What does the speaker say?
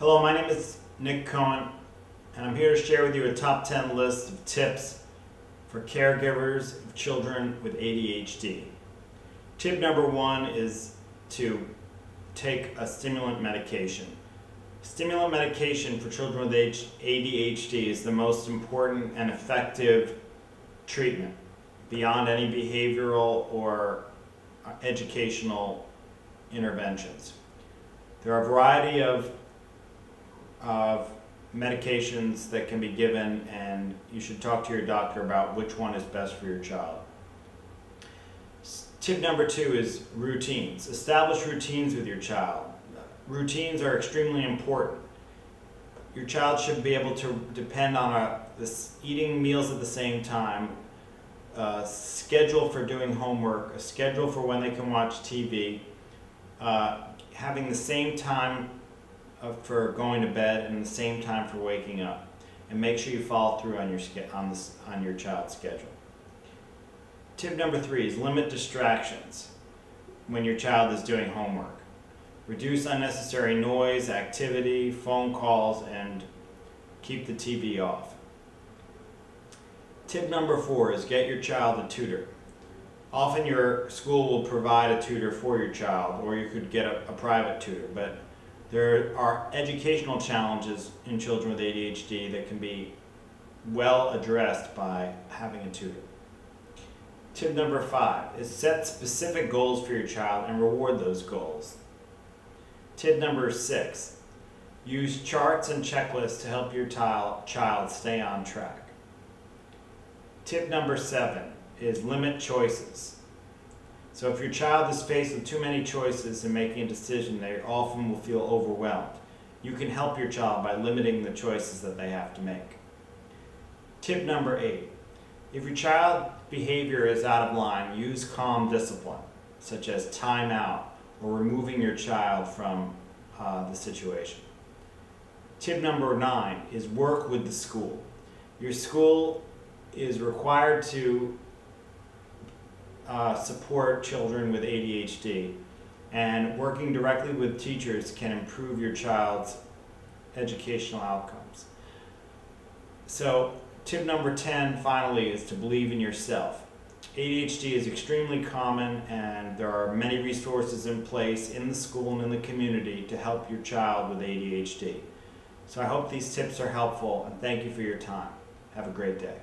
Hello, my name is Nick Cohen, and I'm here to share with you a top 10 list of tips for caregivers of children with ADHD. Tip number 1 is to take a stimulant medication. Stimulant medication for children with ADHD is the most important and effective treatment beyond any behavioral or educational interventions. There are a variety of medications that can be given, and you should talk to your doctor about which one is best for your child. Tip number 2 is routines. Establish routines with your child. Routines are extremely important. Your child should be able to depend on eating meals at the same time, a schedule for doing homework, a schedule for when they can watch TV, having the same time for going to bed and the same time for waking up, and make sure you follow through on your child's schedule. Tip number 3 is limit distractions when your child is doing homework. Reduce unnecessary noise, activity, phone calls, and keep the TV off. Tip number 4 is get your child a tutor. Often your school will provide a tutor for your child, or you could get a private tutor, but there are educational challenges in children with ADHD that can be well addressed by having a tutor. Tip number 5 is set specific goals for your child and reward those goals. Tip number 6, use charts and checklists to help your child stay on track. Tip number 7 is limit choices. So if your child is faced with too many choices and making a decision, they often will feel overwhelmed. You can help your child by limiting the choices that they have to make. Tip number 8, if your child's behavior is out of line, use calm discipline, such as time out or removing your child from the situation. Tip number 9 is work with the school. Your school is required to support children with ADHD, and working directly with teachers can improve your child's educational outcomes. So tip number 10 finally is to believe in yourself. ADHD is extremely common, and there are many resources in place in the school and in the community to help your child with ADHD. So I hope these tips are helpful, and thank you for your time. Have a great day.